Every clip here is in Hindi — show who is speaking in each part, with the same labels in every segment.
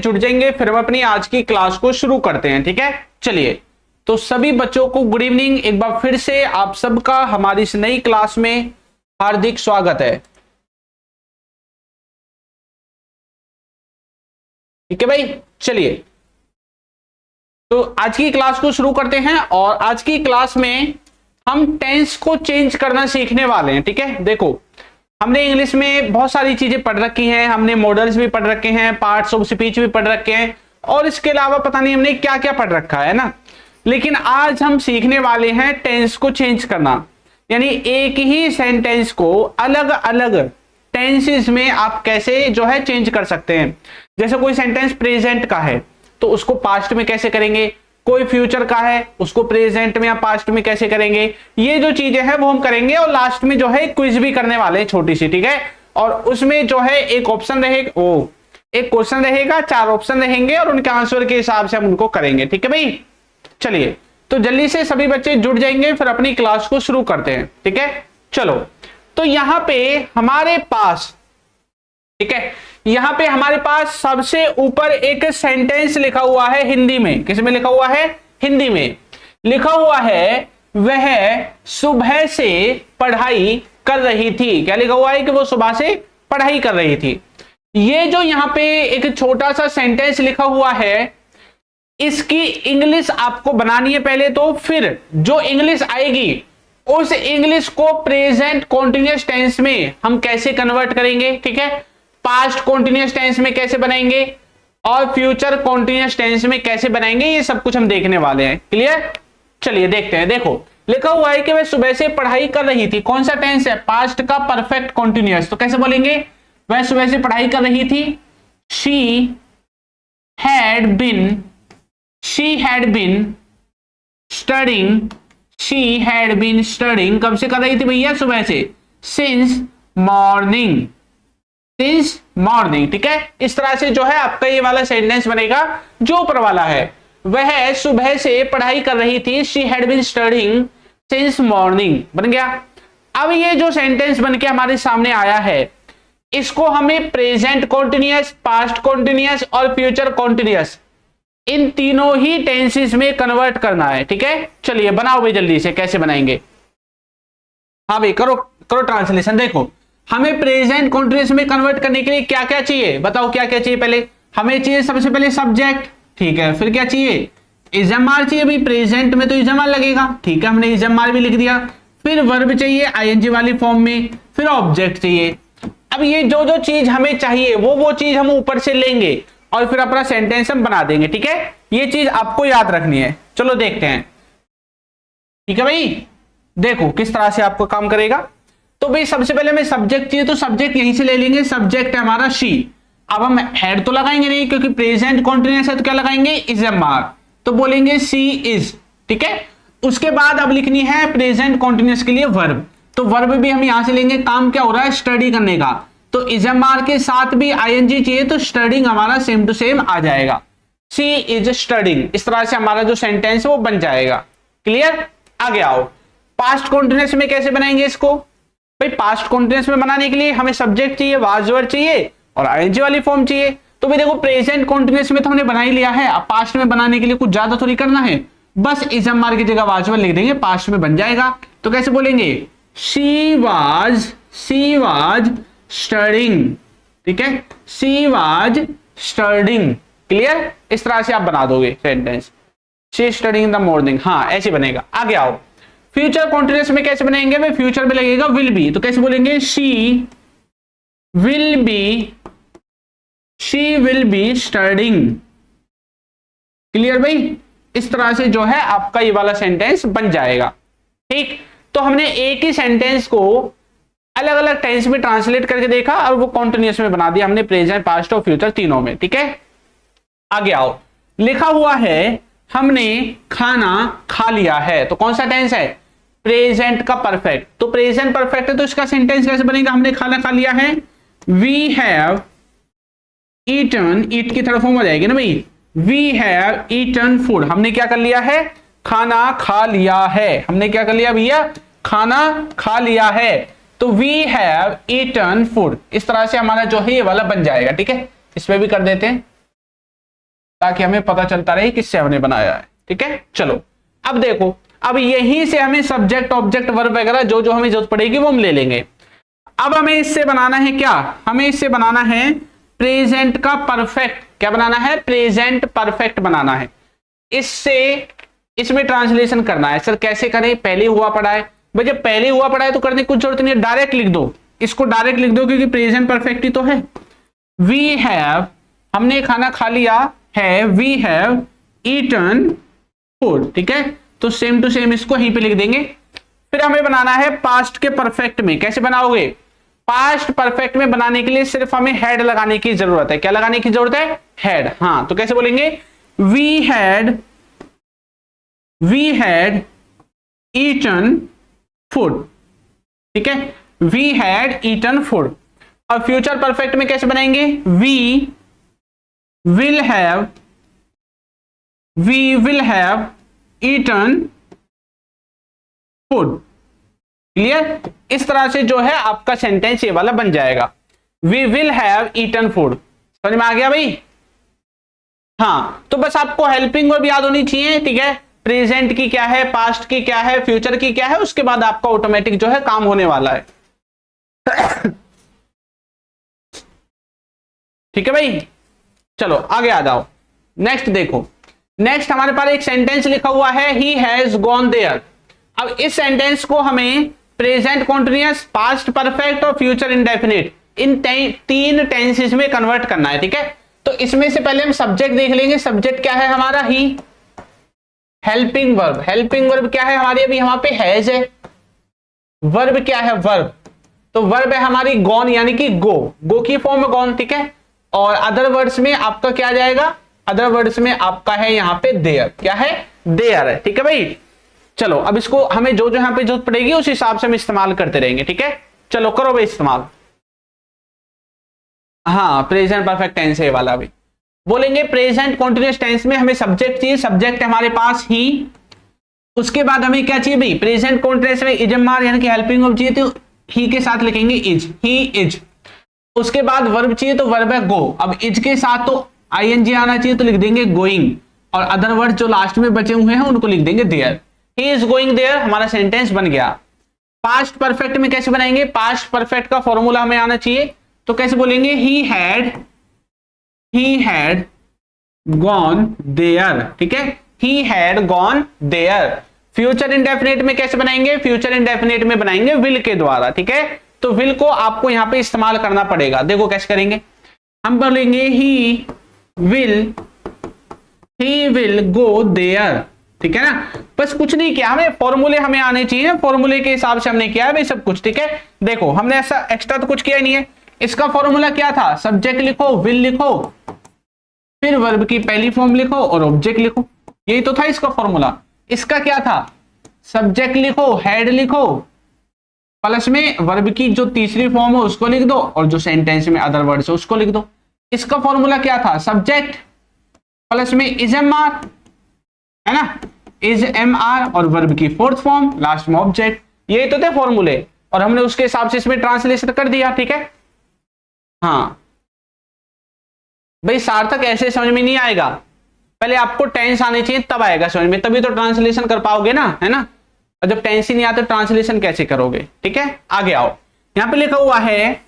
Speaker 1: जुड़ जाएंगे, फिर हम अपनी आज की क्लास को शुरू करते हैं। ठीक है, चलिए। तो सभी बच्चों को गुड इवनिंग। एक बार फिर से आप सबका हमारी इस नई क्लास में हार्दिक स्वागत है। ठीक है भाई, चलिए तो आज की क्लास को शुरू करते हैं। और आज की क्लास में हम टेंस को चेंज करना सीखने वाले हैं। ठीक है, देखो हमने इंग्लिश में बहुत सारी चीजें पढ़ रखी हैं, हमने मॉडल्स भी पढ़ रखे हैं, पार्ट्स ऑफ स्पीच भी पढ़ रखे हैं, और इसके अलावा पता नहीं हमने क्या क्या पढ़ रखा है ना। लेकिन आज हम सीखने वाले हैं टेंस को चेंज करना, यानी एक ही सेंटेंस को अलग अलग टेंसेस में आप कैसे जो है चेंज कर सकते हैं। जैसे कोई सेंटेंस प्रेजेंट का है तो उसको पास्ट में कैसे करेंगे, कोई फ्यूचर का है उसको प्रेजेंट में या पास्ट में कैसे करेंगे, ये जो चीजें हैं वो हम करेंगे। और लास्ट में जो है क्विज भी करने वाले हैं छोटी सी। ठीक है, और उसमें जो है एक ऑप्शन रहेगा, एक क्वेश्चन रहेगा, 4 ऑप्शन रहेंगे और उनके आंसर के हिसाब से हम उनको करेंगे। ठीक है भाई, चलिए तो जल्दी से सभी बच्चे जुड़ जाएंगे, फिर अपनी क्लास को शुरू करते हैं। ठीक है, चलो। तो यहां पे हमारे पास, ठीक है, यहां पे हमारे पास सबसे ऊपर एक सेंटेंस लिखा हुआ है हिंदी में। किस में लिखा हुआ है? हिंदी में लिखा हुआ है, वह सुबह से पढ़ाई कर रही थी। क्या लिखा हुआ है? कि वो सुबह से पढ़ाई कर रही थी। ये जो यहां पे एक छोटा सा सेंटेंस लिखा हुआ है, इसकी इंग्लिश आपको बनानी है पहले, तो फिर जो इंग्लिश आएगी उस इंग्लिश को प्रेजेंट कॉन्टिन्यूअस टेंस में हम कैसे कन्वर्ट करेंगे। ठीक है, पास्ट कॉन्टिन्यूअस टेंस में कैसे बनाएंगे और फ्यूचर कॉन्टिन्यूअस टेंस में कैसे बनाएंगे, ये सब कुछ हम देखने वाले हैं। क्लियर? चलिए देखते हैं। देखो लिखा हुआ है कि वह सुबह से पढ़ाई कर रही थी। कौन सा टेंस है? पास्ट का परफेक्ट कॉन्टिन्यूअस। तो कैसे बोलेंगे? वह सुबह से पढ़ाई कर रही थी। She had been studying, she had been studying, कब से कर रही थी भैया? सुबह से। since morning। ठीक है, इस तरह से जो है आपका ये वाला सेंटेंस बनेगा जो ऊपर वाला है। वह सुबह से पढ़ाई कर रही थी, she had been studying since morning, बन गया। अब ये जो सेंटेंस बन के हमारे सामने आया है, इसको हमें प्रेजेंट कॉन्टिन्यूअस, पास्ट कॉन्टिन्यूअस और फ्यूचर कॉन्टिन्यूअस, इन तीनों ही टेंसेस में कन्वर्ट करना है। ठीक है, चलिए बनाओ भाई जल्दी से। कैसे बनाएंगे? हाँ भाई, करो ट्रांसलेशन। देखो हमें प्रेजेंट कॉन्टिन्यूअस में कन्वर्ट करने के लिए क्या क्या चाहिए, बताओ क्या क्या चाहिए। पहले हमें चाहिए सबसे पहले सब्जेक्ट। ठीक है, फिर क्या चाहिए? इजमार चाहिए भाई, प्रेजेंट में तो इजमार लगेगा। ठीक है, हमने इजमार भी लिख दिया। फिर वर्ब चाहिए आईएनजी वाली फॉर्म में, फिर ऑब्जेक्ट चाहिए। अब ये जो चीज हमें चाहिए वो चीज हम ऊपर से लेंगे और फिर अपना सेंटेंस हम बना देंगे। ठीक है, ये चीज आपको याद रखनी है। चलो देखते हैं। ठीक है भाई, देखो किस तरह से आपको काम करेगा। तो भाई सबसे पहले हमें सब्जेक्ट चाहिए, तो सब्जेक्ट यहीं से ले लेंगे। सब्जेक्ट है हमारा शी। अब हम हेड तो लगाएंगे नहीं, क्योंकि प्रेजेंट कॉन्टिन्यूअस है, तो क्या लगाएंगे? Is M R. तो बोलेंगे सी इज। ठीक है, उसके बाद अब लिखनी है प्रेजेंट कॉन्टिन्यूअस के लिए वर्ब। तो वर्ब भी हम यहां से लेंगे। काम क्या हो रहा है? स्टडी करने का। तो इजमार के साथ भी आईएनजी चाहिए, तो स्टडिंग हमारा सेम टू सेम आ जाएगा। सी इज स्टडिंग। इस तरह से हमारा जो सेंटेंस है वो बन जाएगा। क्लियर? आगे आओ। पास्ट कॉन्टिन्यूअस में कैसे बनाएंगे इसको? भाई पास्ट कॉन्टिन्यूअस में बनाने के लिए हमें सब्जेक्ट चाहिए, वाज वर्ब चाहिए और आईएनजी वाली फॉर्म चाहिए। तो भाई देखो प्रेजेंट कॉन्टिन्यूअस में तो हमने बना ही लिया है। अब पास्ट में बनाने के लिए कुछ ज्यादा थोड़ी करना है, बस इजमार की जगह वाज वर्ब लिख देंगे, पास्ट में बन जाएगा। तो कैसे बोलेंगे? She was studying. ठीक है, शी वाज स्टडिंग। क्लियर? इस तरह से आप बना दोगे sentence, she studying in the morning. हाँ, ऐसे बनेगा। आगे आओ। फ्यूचर कॉन्टिन्यूअस में कैसे बनाएंगे? भाई फ्यूचर में लगेगा विल बी। तो कैसे बोलेंगे? She will be studying. Clear भाई? इस तरह से जो है आपका ये वाला सेंटेंस बन जाएगा। ठीक, तो हमने एक ही सेंटेंस को अलग अलग टेंस में ट्रांसलेट करके देखा और वो कॉन्टिन्यूअस में बना दिया हमने, प्रेजेंट, पास्ट और फ्यूचर तीनों में। ठीक है, आगे आओ। लिखा हुआ है हमने खाना खा लिया है। तो कौन सा टेंस है? प्रेजेंट का परफेक्ट। तो प्रेजेंट परफेक्ट है, तो इसका सेंटेंस कैसे बनेगा? हमने खाना खा लिया है। वी हैव ईटन, ईट की थर्ड फॉर्म हो जाएगी ना भाई। We have eaten food. हमने क्या कर लिया है? खाना खा लिया है। हमने क्या कर लिया भैया? खाना खा लिया है। तो वी हैव ईटन फूड। इस तरह से हमारा जो है ये वाला बन जाएगा। ठीक है, इसमें भी कर देते हैं। ताकि हमें पता चलता रहे किससे हमने बनाया है। ठीक है, चलो अब देखो, अब यहीं से हमें सब्जेक्ट ऑब्जेक्ट वर्ब वगैरह जो जो हमें जरूरत पड़ेगी वो हम ले लेंगे। अब हमें इससे बनाना है क्या, हमें इससे बनाना है प्रेजेंट का परफेक्ट। क्या बनाना है, प्रेजेंट परफेक्ट बनाना है। इससे इसमें ट्रांसलेशन करना है। सर कैसे करें, पहले हुआ पड़ा है भाई, जब पहले हुआ पड़ा है तो करने की कुछ जरूरत नहीं है, डायरेक्ट लिख दो, इसको डायरेक्ट लिख दो क्योंकि प्रेजेंट परफेक्ट ही तो है। वी हैव, हमने खाना खा लिया है, वी हैव ईटन फूड। ठीक है, तो सेम टू सेम इसको यहीं पे लिख देंगे। फिर हमें बनाना है पास्ट के परफेक्ट में। कैसे बनाओगे, पास्ट परफेक्ट में बनाने के लिए सिर्फ हमें हेड लगाने की जरूरत है। क्या लगाने की जरूरत है, हेड। हाँ, तो कैसे बोलेंगे, वी हैड ईटन फूड। ठीक है, वी हैड ईटन फूड। अब फ्यूचर परफेक्ट में कैसे बनाएंगे, we will have eaten food. Clear, इस तरह से जो है आपका सेंटेंस ये वाला बन जाएगा, we will have eaten food. समझ में आ गया भाई। हाँ, तो बस आपको हेल्पिंग वर्ब याद होनी चाहिए। ठीक है, प्रेजेंट की क्या है, पास्ट की क्या है, फ्यूचर की क्या है, उसके बाद आपका ऑटोमेटिक जो है काम होने वाला है। ठीक है भाई, चलो आगे आ जाओ। नेक्स्ट देखो, नेक्स्ट हमारे पास एक सेंटेंस लिखा हुआ है, ही हैज गॉन देयर। अब इस सेंटेंस को हमें प्रेजेंट कॉन्टिन्यूअस, पास्ट परफेक्ट और फ्यूचर इंडेफिनिट, इन तीन टेंसेस में कन्वर्ट करना है। ठीक है, तो इसमें से पहले हम सब्जेक्ट देख लेंगे। सब्जेक्ट क्या है हमारा, ही। हेल्पिंग वर्ब, हेल्पिंग वर्ब क्या है हमारी, अभी यहाँ पे हैज है। वर्ब क्या है, वर्ब, तो वर्ब है हमारी गॉन, यानी कि गो की फॉर्म में गॉन। ठीक है, और अदर वर्ड्स में आपका क्या आ जाएगा, अदर वर्ड्स में आपका है यहाँ पे देयर। क्या है, देयर है। ठीक है भाई, चलो अब इसको हमें जो जो यहाँ पे जरूरत पड़ेगी उस हिसाब से हम इस्तेमाल करते रहेंगे। ठीक है, चलो करो भाई इस्तेमाल। हाँ, प्रेजेंट परफेक्ट टेंस है वाला भी बोलेंगे। प्रेजेंट कॉन्टिन्यूअस टेंस में हमें सब्जेक्ट चाहिए, सब्जेक्ट हमारे पास ही। उसके बाद हमें क्या चाहिए भाई, प्रेजेंट कॉन्टिन्यूअस में इजमार यानी कि हेल्पिंग वर्ब चाहिए, तो ही के साथ लिखेंगे इज, ही इज। उसके बाद वर्ब चाहिए तो वर्ब है गो। अब इज के साथ तो आईएनजी आना चाहिए, तो लिख देंगे गोइंग, और अदर वर्ड जो लास्ट में बचे हुए हैं उनको लिख देंगे there. He is going there, हमारा सेंटेंस बन गया। पास्ट परफेक्ट में कैसे बनाएंगे, पास्ट परफेक्ट का फॉर्मूला हमें आना चाहिए, तो कैसे बोलेंगे, ही हैड गॉन देयर। ठीक है, he had gone there. Future indefinite में कैसे बनाएंगे, फ्यूचर इंडेफिनिट में बनाएंगे विल के द्वारा। ठीक है, तो विल को आपको यहां पे इस्तेमाल करना पड़ेगा। देखो कैसे करेंगे, हम बोलेंगे ही विल गो देयर। ठीक है ना, बस कुछ नहीं किया, हमें फॉर्मूले हमें आने चाहिए, फॉर्मूले के हिसाब से हमने किया है भाई सब कुछ। ठीक है, देखो हमने ऐसा एक्स्ट्रा तो कुछ किया नहीं है। इसका फॉर्मूला क्या था, सब्जेक्ट लिखो, विल लिखो, फिर वर्ब की पहली फॉर्म लिखो और ऑब्जेक्ट लिखो, यही तो था इसका फॉर्मूला। इसका क्या था, सब्जेक्ट लिखो, हेड लिखो, प्लस में वर्ब की जो तीसरी फॉर्म है उसको लिख दो, और जो सेंटेंस में अदर वर्ड्स है उसको लिख दो। इसका फॉर्मूला क्या था, सब्जेक्ट प्लस में इज एम आर, है ना, इज एम आर, और वर्ब की फोर्थ फॉर्म, लास्ट में ऑब्जेक्ट। यही तो थे फॉर्मूले, और हमने उसके हिसाब से इसमें ट्रांसलेशन कर दिया। ठीक है, हाँ भाई सार्थक ऐसे समझ में नहीं आएगा, पहले आपको टेंस आने चाहिए तब आएगा समझ में, तभी तो ट्रांसलेशन कर पाओगे ना, है ना। और जब टेंस ही नहीं आता ट्रांसलेशन कैसे करोगे। ठीक है, आगे आओ, यहां पे लिखा हुआ है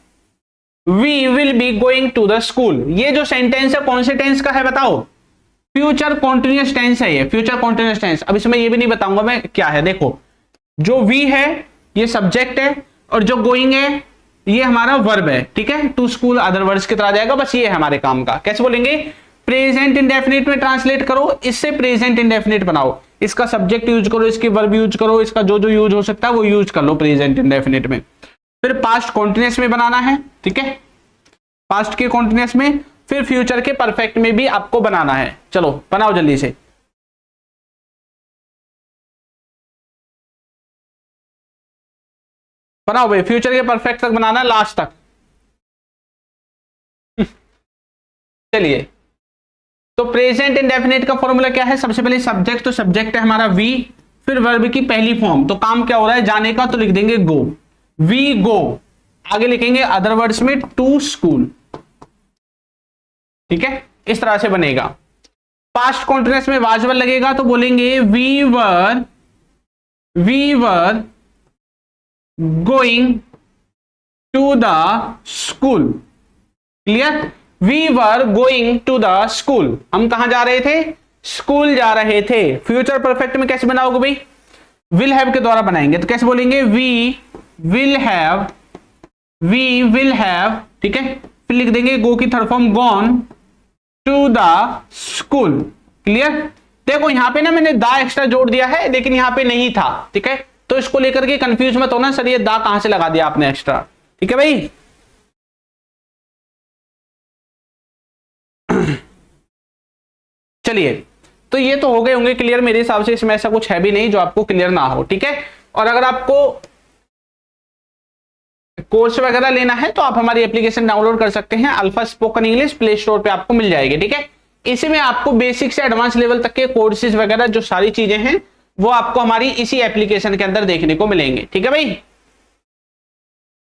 Speaker 1: we will be going to the school. ये जो सेंटेंस है कौन से टेंस का है बताओ, फ्यूचर कॉन्टिन्यूअस टेंस है ये, फ्यूचर कॉन्टिन्यूअस टेंस। अब इसमें ये भी नहीं बताऊंगा मैं क्या है, देखो जो वी है ये सब्जेक्ट है, और जो गोइंग है ये हमारा वर्ब है। ठीक है, टू स्कूल अदर वर्ड्स की तरह जाएगा, बस ये है हमारे काम का। कैसे बोलेंगे, प्रेजेंट इंडेफिनिट में ट्रांसलेट करो, इससे प्रेजेंट इंडेफिनिट बनाओ, इसका सब्जेक्ट यूज करो, इसकी वर्ब यूज करो, इसका जो जो यूज हो सकता है वो यूज कर लो प्रेजेंट इंडेफिनिट में। फिर पास्ट कॉन्टिन्यूअस में बनाना है। ठीक है, पास्ट के कॉन्टिन्यूअस में, फिर फ्यूचर के परफेक्ट में भी आपको बनाना है। चलो बनाओ जल्दी से, बनाओ भाई, फ्यूचर के परफेक्ट तक बनाना है, लास्ट तक। चलिए, तो प्रेजेंट इंडेफिनिट का फॉर्मूला क्या है, सबसे पहले सब्जेक्ट, तो सब्जेक्ट है हमारा वी, फिर वर्ब की पहली फॉर्म, तो काम क्या हो रहा है जाने का, तो लिख देंगे गो, वी गो। आगे लिखेंगे अदर वर्ड्स में टू स्कूल। ठीक है, इस तरह से बनेगा। पास्ट कॉन्टिन्यूअस में वाज वर लगेगा तो बोलेंगे we were going to the school. Clear? We were going to the school, हम कहां जा रहे थे? स्कूल जा रहे थे। फ्यूचर परफेक्ट में कैसे बनाओगे भाई? विल हैव के द्वारा बनाएंगे, तो कैसे बोलेंगे? वी विल हैव, ठीक है, फिर लिख देंगे गो की third form gone to the school. Clear? देखो यहां पे ना मैंने दा एक्स्ट्रा जोड़ दिया है, लेकिन यहां पे नहीं था, ठीक है, तो इसको लेकर के कंफ्यूज मत होना, सर ये दा कहां से लगा दिया आपने एक्स्ट्रा, ठीक है भाई। चलिए, तो ये तो हो गए होंगे क्लियर मेरे हिसाब से, इसमें ऐसा कुछ है भी नहीं जो आपको क्लियर ना हो, ठीक है। और अगर आपको कोर्स वगैरह लेना है तो आप हमारी एप्लीकेशन डाउनलोड कर सकते हैं, alpha spoken English, play store पे आपको मिल जाएगी, ठीक है। इसी में आपको बेसिक से एडवांस लेवल तक के कोर्सेज वगैरह जो सारी चीजें हैं वो आपको हमारी इसी एप्लीकेशन के अंदर देखने को मिलेंगे, ठीक है भाई।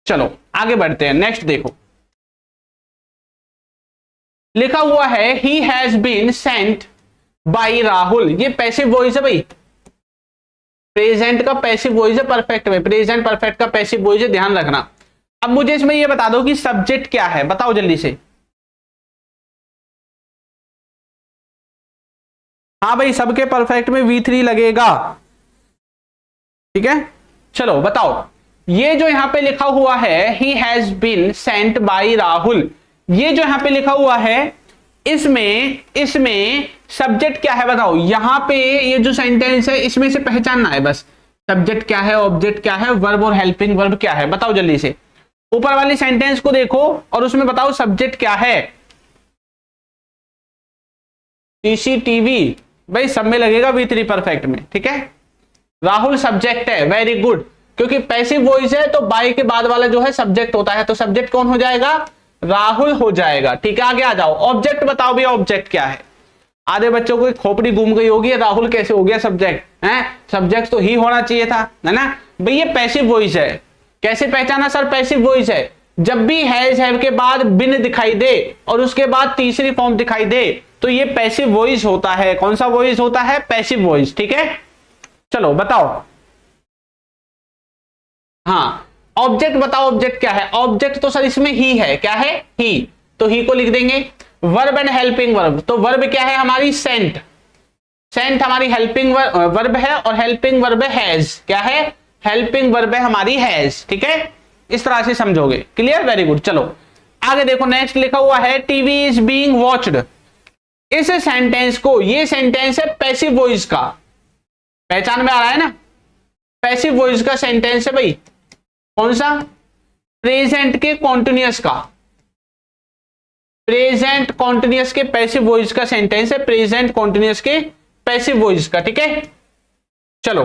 Speaker 1: चलो आगे बढ़ते हैं, नेक्स्ट देखो, लिखा हुआ है he has been sent by Rahul. ये पैसिव वॉइस है भाई, प्रेजेंट का पैसिव वॉइस है परफेक्ट में, प्रेजेंट परफेक्ट का पैसिव वॉइस है, ध्यान रखना। अब मुझे इसमें ये बता दो कि सब्जेक्ट क्या है, बताओ जल्दी से। हाँ भाई, सबके परफेक्ट में V3 लगेगा, ठीक है। चलो बताओ, ये जो यहां पे लिखा हुआ है he has been sent by Rahul, ये जो यहां पे लिखा हुआ है इसमें सब्जेक्ट क्या है बताओ। यहां पे ये जो सेंटेंस है इसमें से पहचानना है बस, सब्जेक्ट क्या है, ऑब्जेक्ट क्या है, वर्ब और हेल्पिंग वर्ब क्या है, बताओ जल्दी से। ऊपर वाली सेंटेंस को देखो और उसमें बताओ सब्जेक्ट क्या है। CCTV भाई सब में लगेगा V3 परफेक्ट में, ठीक है। राहुल सब्जेक्ट है, वेरी गुड, क्योंकि पैसिव वॉइस है तो बाय के बाद वाला जो है सब्जेक्ट होता है, तो सब्जेक्ट कौन हो जाएगा? राहुल हो जाएगा, ठीक है। आगे आ जाओ, ऑब्जेक्ट बताओ भैया, ऑब्जेक्ट क्या है। आधे बच्चों को खोपड़ी घूम गई होगी, राहुल कैसे हो गया सब्जेक्ट है, सब्जेक्ट तो ही होना चाहिए था, है ना भाई। ये पैसिव वॉइस है, कैसे पहचाना सर? पैसिव वॉइस है जब भी हैज हैव के बाद बिन दिखाई दे और उसके बाद तीसरी फॉर्म दिखाई दे तो ये पैसिव वॉइस होता है। कौन सा वॉइस होता है? पैसिव वॉइस, ठीक है। चलो बताओ, हाँ ऑब्जेक्ट बताओ, ऑब्जेक्ट क्या है? ऑब्जेक्ट तो सर इसमें ही है, क्या है? ही, तो ही को लिख देंगे। वर्ब एंड हेल्पिंग वर्ब, तो वर्ब क्या है हमारी? सेंट, सेंट हमारी हेल्पिंग वर्ब है और हेल्पिंग वर्ब है हैज, क्या है? हेल्पिंग वर्ब है हमारी हैज, ठीक है। इस तरह से समझोगे, क्लियर, वेरी गुड। चलो आगे देखो, नेक्स्ट लिखा हुआ है टीवी इज बीइंग वॉच्ड। इस सेंटेंस को, ये सेंटेंस है पैसिव वॉइस का, पहचान में आ रहा है ना? पैसिव वॉइस का सेंटेंस है भाई, कौन सा? प्रेजेंट के कॉन्टिन्यूअस का, प्रेजेंट कॉन्टिन्यूअस के पैसिव वॉइस का सेंटेंस है, प्रेजेंट कॉन्टिन्यूअस के पैसिव वॉइस का, ठीक है। चलो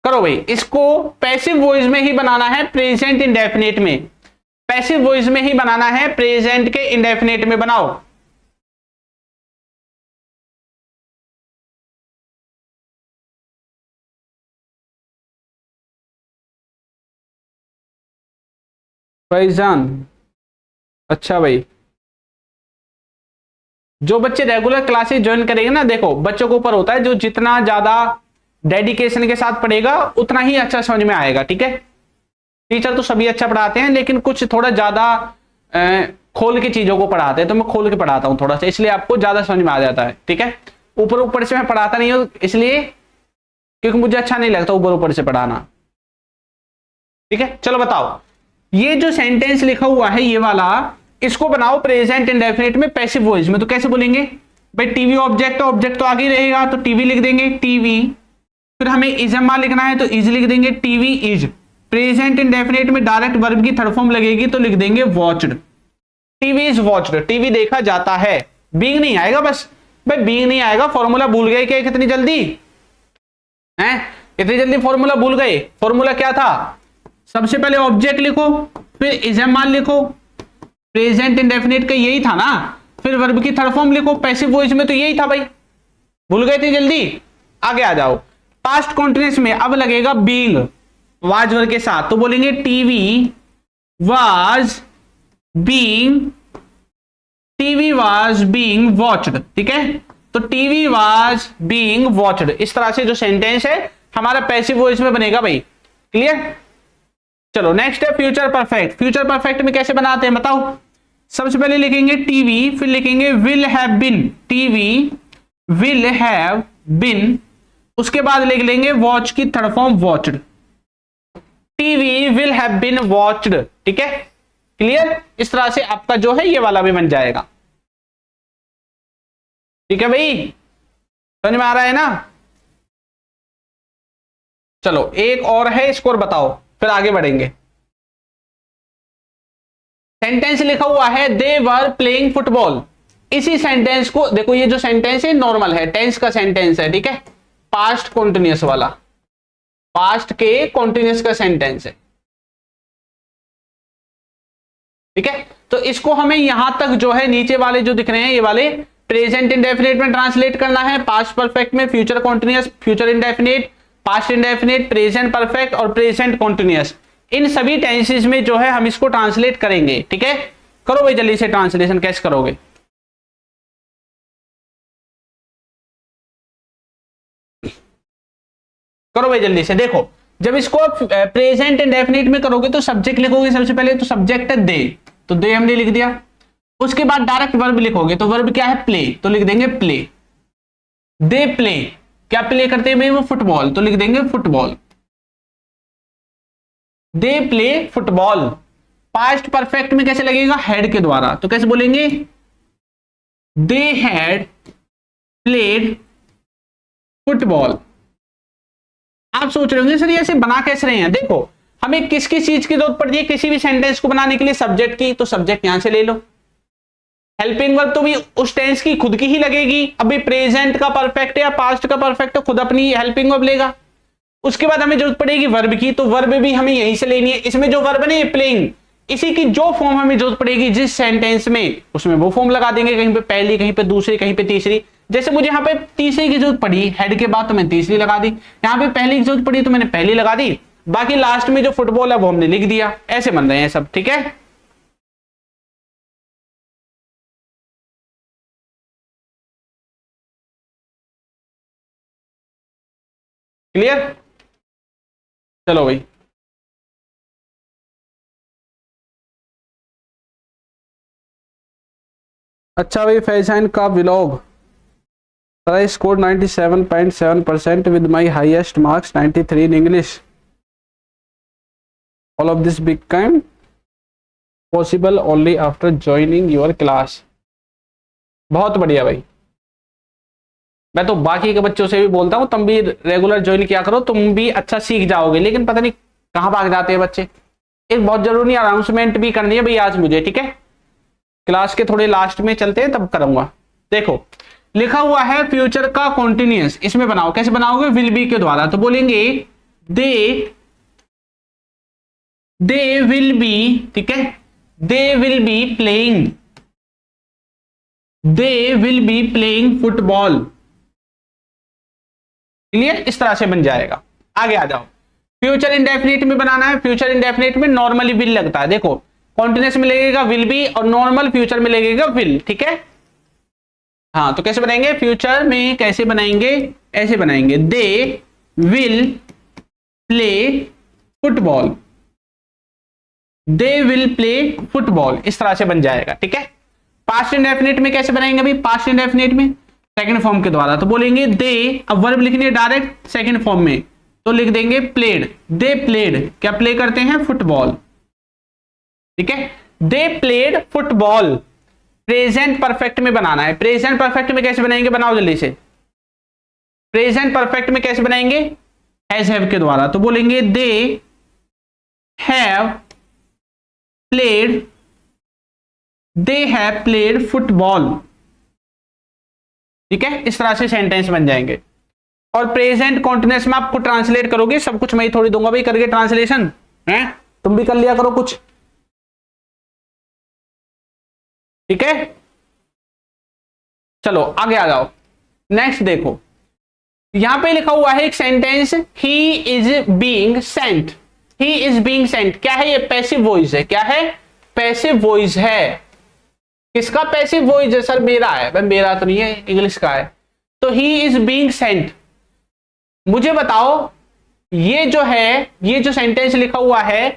Speaker 1: करो भाई, इसको पैसिव वॉइस में ही बनाना है, प्रेजेंट इंडेफिनिट में, पैसिव वॉइस में ही बनाना है, प्रेजेंट के इंडेफिनिट में बनाओ। भाईजान अच्छा भाई, जो बच्चे रेगुलर क्लासेस ज्वाइन करेंगे ना, देखो बच्चों के ऊपर होता है, जो जितना ज्यादा डेडिकेशन के साथ पढ़ेगा उतना ही अच्छा समझ में आएगा, ठीक है। टीचर तो सभी अच्छा पढ़ाते हैं, लेकिन कुछ थोड़ा ज्यादा खोल के चीजों को पढ़ाते हैं, तो मैं खोल के पढ़ाता हूं थोड़ा सा, इसलिए आपको ज्यादा समझ में आ जाता है, ठीक है। ऊपर ऊपर से मैं पढ़ाता नहीं हूं इसलिए, क्योंकि मुझे अच्छा नहीं लगता ऊपर ऊपर से पढ़ाना, ठीक है। चलो बताओ, ये जो सेंटेंस लिखा हुआ है ये वाला, इसको बनाओ प्रेजेंट इंडेफिनिट में पैसिव वॉइस में, तो कैसे बोलेंगे भाई? टीवी ऑब्जेक्ट, ऑब्जेक्ट तो आगे ही रहेगा, तो टीवी लिख देंगे, टीवी। फिर हमें इजमा लिखना है तो इज लिख देंगे, टीवी इज। प्रेजेंट इंडेफिनिट में डायरेक्ट वर्ब की थर्ड फॉर्म लगेगी तो लिख देंगे watched, TV is watched, TV देखा जाता है। बीइंग नहीं आएगा बस भाई, बीइंग नहीं आएगा। फॉर्मूला भूल गए क्या कितनी जल्दी हैं? इतनी जल्दी फॉर्मूला भूल गए? फॉर्मूला क्या था? सबसे पहले ऑब्जेक्ट लिखो, फिर इजमा लिखो, प्रेजेंट इंडेफिनिट का यही था ना, फिर वर्ब की थर्ड फॉर्म लिखो, पैसिव वॉइस में तो यही था भाई, भूल गए थे जल्दी? आगे आ जाओ, पास्ट कॉन्टिन्यूअस में अब लगेगा बीइंग वाज वर्ब के साथ, तो बोलेंगे TV was being TV was being watched, ठीक है, तो टीवी वाज बीइंग वॉच्ड, इस तरह से जो सेंटेंस है हमारा पैसिव वॉइस में बनेगा भाई। क्लियर? चलो नेक्स्ट है फ्यूचर परफेक्ट। फ्यूचर परफेक्ट में कैसे बनाते हैं बताओ? सबसे पहले लिखेंगे टीवी, फिर लिखेंगे will have been, TV will have been, उसके बाद लिख लेंगे वॉच की third form watched, TV will have been watched, ठीक है। क्लियर? इस तरह से आपका जो है ये वाला भी बन जाएगा, ठीक है भाई, समझ में आ रहा है ना? चलो एक और है, स्कोर बताओ फिर आगे बढ़ेंगे। सेंटेंस लिखा हुआ है दे वर प्लेइंग फुटबॉल, इसी सेंटेंस को देखो, ये जो सेंटेंस है नॉर्मल है, टेंस का सेंटेंस है, ठीक है, पास्ट कॉन्टिन्यूअस वाला, पास्ट के कॉन्टिन्यूअस का सेंटेंस है, ठीक है। तो इसको हमें यहां तक जो है नीचे वाले जो दिख रहे हैं ये वाले प्रेजेंट इंडेफिनिट में ट्रांसलेट करना है, पास्ट परफेक्ट में future continuous, future indefinite, past indefinite, present perfect और प्रेजेंट कॉन्टिन्यूअस, इन सभी टेंसेस में जो है हम इसको ट्रांसलेट करेंगे, ठीक है। करो भाई जल्दी से ट्रांसलेशन, कैसे करोगे? करो भाई जल्दी से। देखो जब इसको प्रेजेंट इंडेफिनिट में करोगे तो सब्जेक्ट लिखोगे सबसे पहले, तो सब्जेक्ट है दे, तो दे हमने लिख दिया। उसके बाद डायरेक्ट वर्ब लिखोगे, तो वर्ब क्या है? प्ले, तो लिख देंगे प्ले। दे प्ले, क्या प्ले करते हैं भाई? वो फुटबॉल, तो लिख देंगे football. They play football. Past perfect में कैसे लगेगा? हैड के द्वारा, तो कैसे बोलेंगे? They had played football. आप सोच रहे होंगे सर ये ऐसे बना कैसे रहे हैं? देखो हमें किस किस चीज की जरूरत पड़ती है किसी भी सेंटेंस को बनाने के लिए? सब्जेक्ट की, तो सब्जेक्ट यहां से ले लो। हेल्पिंग वर्ब तो भी उस टेंस की खुद की ही लगेगी, अभी प्रेजेंट का परफेक्ट या पास्ट का परफेक्ट तो खुद अपनी हेल्पिंग वर्ब लेगा। उसके बाद हमें जरूरत पड़ेगी वर्ब की, तो वर्ब भी हमें यहीं से लेनी है। इसमें जो वर्ब है प्लेइंग, इसी की जो फॉर्म हमें जरूरत पड़ेगी जिस सेंटेंस में, उसमें वो फॉर्म लगा देंगे, कहीं पे पहली, कहीं पे दूसरी, कहीं पे तीसरी। जैसे मुझे यहाँ पे तीसरी की जरूरत पड़ी हेड के बाद, तो मैंने तीसरी लगा दी। यहाँ पे पहली की जरूरत पड़ी तो मैंने पहली लगा दी, बाकी लास्ट में जो फुटबॉल है वो हमने लिख दिया। ऐसे बन रहे हैं सब, ठीक है। क्लियर? चलो भाई अच्छा भाई, फैजान का vlog, I scored 97.7% with my highest marks 93 in English. All of this became possible only after joining your class. बहुत बढ़िया भाई, मैं तो बाकी के बच्चों से भी बोलता हूँ तुम भी रेगुलर ज्वाइन किया करो, तुम भी अच्छा सीख जाओगे। लेकिन पता नहीं कहाँ भाग जाते हैं बच्चे। एक बहुत जरूरी अनाउंसमेंट भी करनी है भाई आज मुझे, ठीक है। क्लास के थोड़े लास्ट में चलते हैं तब करूंगा। देखो लिखा हुआ है फ्यूचर का कॉन्टिन्यूअस, इसमें बनाओ। कैसे बनाओगे? विल बी के द्वारा, तो बोलेंगे दे विल बी, ठीक है, they will be playing, they will be playing football. Clear? इस तरह से बन जाएगा। आगे आ जाओ। फ्यूचर इंडेफिनिट में बनाना है। फ्यूचर इंडेफिनिट में नॉर्मली विल लगता है। देखो कॉन्टिन्यूअस में लगेगा विल बी और नॉर्मल फ्यूचर में लगेगा विल, ठीक है। हाँ तो कैसे बनाएंगे? फ्यूचर में कैसे बनाएंगे? ऐसे बनाएंगे they will play football, they will play football, इस तरह से बन जाएगा, ठीक है। पास्ट इंडेफिनिट में कैसे बनाएंगे भाई? पास्ट इंडेफिनिट में सेकंड फॉर्म के द्वारा, तो बोलेंगे दे, अब वर्ब लिखनी है डायरेक्ट सेकंड फॉर्म में, तो लिख देंगे प्लेड। दे प्लेड, क्या प्ले करते हैं? फुटबॉल, ठीक है। They played football. Present perfect में बनाना है। प्रेजेंट परफेक्ट में कैसे बनाएंगे? बनाओ जल्दी से। प्रेजेंट परफेक्ट में कैसे बनाएंगे? हैज हैव के द्वारा, तो बोलेंगे they have played, they have played football, ठीक है। इस तरह से सेंटेंस बन जाएंगे। और प्रेजेंट कॉन्टिन्यूअस में आपको ट्रांसलेट करोगे, सब कुछ मैं ही थोड़ी दूंगा भाई करके ट्रांसलेशन, है तुम भी कर लिया करो कुछ, ठीक है। चलो आगे आ जाओ। नेक्स्ट देखो यहां पे लिखा हुआ है एक sentence, he is being Saint. He is being Saint क्या है? ये पैसिव वॉइस है। क्या है? पैसिव वॉइस है। किसका पैसिव वॉइस है सर? मेरा है। भाई मेरा तो नहीं है, इंग्लिश का है। तो ही इज बीइंग सेंट। मुझे बताओ ये जो है, ये जो सेंटेंस लिखा हुआ है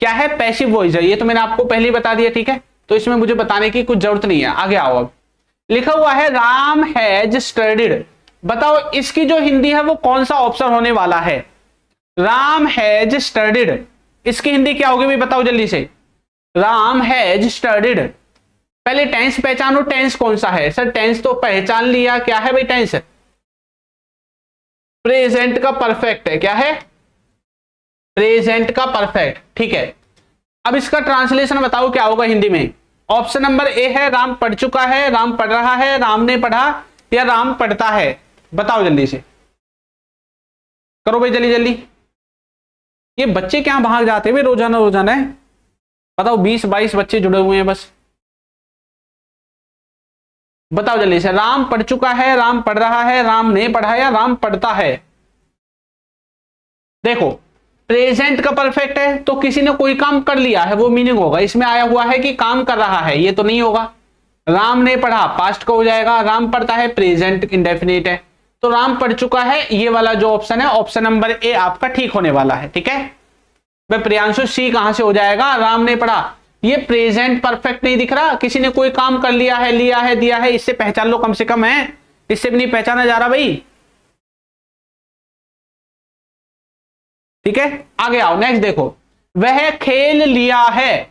Speaker 1: क्या है? पैसिव वॉइस है। ये तो मैंने आपको पहले ही बता दिया, ठीक है, तो इसमें मुझे बताने की कुछ जरूरत नहीं है। आगे आओ। अब लिखा हुआ है राम हैज स्टडीड। बताओ इसकी जो हिंदी है वो कौन सा ऑप्शन होने वाला है? राम हैज स्टडीड, इसकी हिंदी क्या होगी भाई? बताओ जल्दी से। Ram has studied. पहले टेंस पहचानो, टेंस कौन सा है? सर टेंस तो पहचान लिया, क्या है भाई टेंस? प्रेजेंट का परफेक्ट है। क्या है? प्रेजेंट का परफेक्ट, ठीक है। अब इसका ट्रांसलेशन बताओ क्या होगा हिंदी में? ऑप्शन नंबर ए है राम पढ़ चुका है, राम पढ़ रहा है, राम ने पढ़ा, या राम पढ़ता है। बताओ जल्दी से, करो भाई जल्दी जल्दी। ये बच्चे क्या भाग जाते हैं भाई रोजाना रोजाना है? बताओ 20-22 बच्चे जुड़े हुए हैं बस। बताओ जल्दी से। राम पढ़ चुका है, राम पढ़ रहा है, राम ने पढ़ा, या राम पढ़ता है? देखो प्रेजेंट का परफेक्ट है तो किसी ने कोई काम कर लिया है, वो मीनिंग होगा। इसमें आया हुआ है कि काम कर रहा है, ये तो नहीं होगा। राम ने पढ़ा पास्ट का हो जाएगा, राम पढ़ता है प्रेजेंट इंडेफिनिट है। तो राम पढ़ चुका है, ये वाला जो ऑप्शन है, ऑप्शन नंबर ए आपका ठीक होने वाला है, ठीक है। भाई प्रियांशु सी कहां से हो जाएगा? राम ने पढ़ा, ये प्रेजेंट परफेक्ट नहीं दिख रहा, किसी ने कोई काम कर लिया है, लिया है, दिया है, इससे पहचान लो कम से कम। है इससे भी नहीं पहचाना जा रहा भाई, ठीक है। आगे आओ, नेक्स्ट देखो। वह खेल लिया है,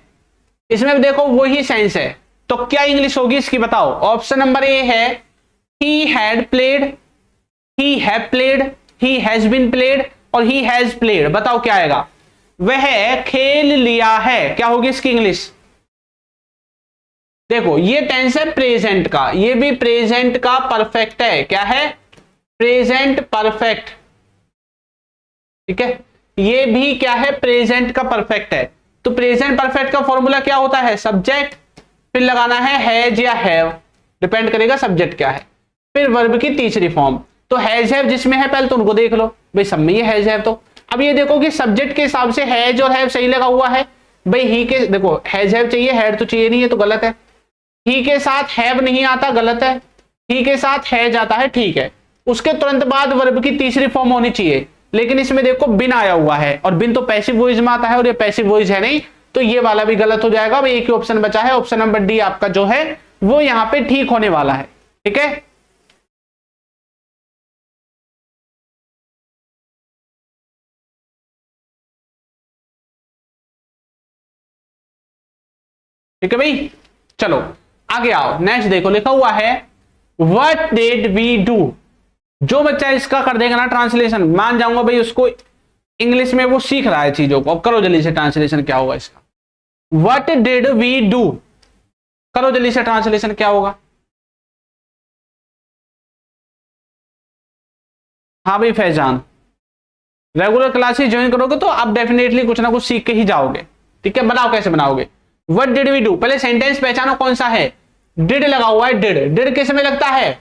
Speaker 1: इसमें देखो वही सेंस है, तो क्या इंग्लिश होगी इसकी? बताओ। ऑप्शन नंबर ए है he had played, he have played, he has been played, और ही हैज प्लेड। बताओ क्या आएगा? वह खेल लिया है, क्या होगी इसकी इंग्लिश? देखो ये टेंस है प्रेजेंट का, ये भी प्रेजेंट का परफेक्ट है। क्या है? प्रेजेंट परफेक्ट, ठीक है। ये भी क्या है? प्रेजेंट का परफेक्ट है। तो प्रेजेंट परफेक्ट का फॉर्मूला क्या होता है? सब्जेक्ट, फिर लगाना है हैज या हैव, डिपेंड करेगा सब्जेक्ट क्या है, फिर वर्ब की तीसरी फॉर्म। तो हैज हैव जिसमें है पहले तो उनको देख लो भाई, सब में ये हैज हैव। तो अब ये देखो कि सब्जेक्ट के हिसाब से हैज और हैव सही लगा हुआ है भाई। ही के देखो हैज हैव चाहिए, हैड तो चाहिए नहीं है, तो गलत है। ही के साथ हैव नहीं आता, गलत है। ही के साथ हैज आता है, ठीक है। उसके तुरंत बाद वर्ब की तीसरी फॉर्म होनी चाहिए, लेकिन इसमें देखो बिन आया हुआ है, और बिन तो पैसिव वॉइस में आता है, और ये पैसिव वॉइस है नहीं, तो ये वाला भी गलत हो जाएगा। भाई एक ही ऑप्शन बचा है, ऑप्शन नंबर डी आपका जो है वो यहां पे ठीक होने वाला है, ठीक है। ठीक है भाई, चलो आगे आओ। नेक्स्ट देखो, लिखा हुआ है व्हाट डिड वी डू। जो बच्चा इसका कर देगा ना ट्रांसलेशन, मान जाऊंगा भाई उसको इंग्लिश में वो सीख रहा है चीजों को। अब करो जल्दी से ट्रांसलेशन क्या होगा इसका। व्हाट डिड वी डू, करो जल्दी से ट्रांसलेशन क्या होगा। हाँ भाई फैजान, रेगुलर क्लासेस ज्वाइन करोगे तो आप डेफिनेटली कुछ ना कुछ सीख के ही जाओगे, ठीक है। बनाओ, कैसे बनाओगे? व्हाट डिड वी डू, पहले सेंटेंस पहचानो कौन सा है। डिड लगा हुआ है, डिड। डिड किस में लगता है?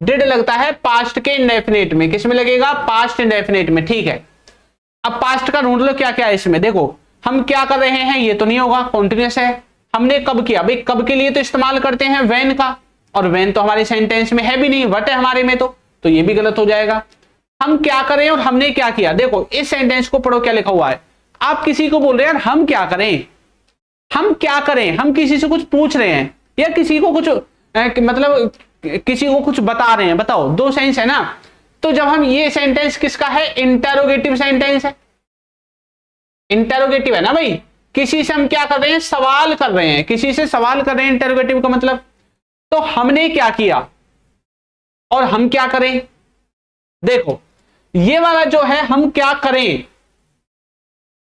Speaker 1: डिड लगता है पास्ट के इंडेफिनिट में। किस में लगेगा? पास्ट इंडेफिनिट में, ठीक है। अब पास्ट का ढूंढ लो क्या क्या है इसमें। देखो हम क्या कर रहे हैं, ये तो नहीं होगा, कॉन्टिन्यूस है। हमने कब किया भाई? कब के लिए तो इस्तेमाल करते हैं व्हेन का, और व्हेन तो हमारे सेंटेंस में है भी नहीं, व्हाट है हमारे में, तो ये भी गलत हो जाएगा। हम क्या करें और हमने क्या किया। देखो इस सेंटेंस को पढ़ो क्या लिखा हुआ है। आप किसी को बोल रहे हैं यार हम क्या करें, हम क्या करें, हम किसी से कुछ पूछ रहे हैं या किसी को कुछ मतलब किसी को कुछ बता रहे हैं। बताओ दो सेंस है ना। तो जब हम ये सेंटेंस किसका है? इंटरोगेटिव सेंटेंस है, इंटरोगेटिव है ना भाई। किसी से हम क्या कर रहे हैं? सवाल कर रहे हैं, किसी से सवाल कर रहे हैं, इंटरोगेटिव का मतलब। तो हमने क्या किया और हम क्या करें। देखो ये वाला जो है हम क्या करें,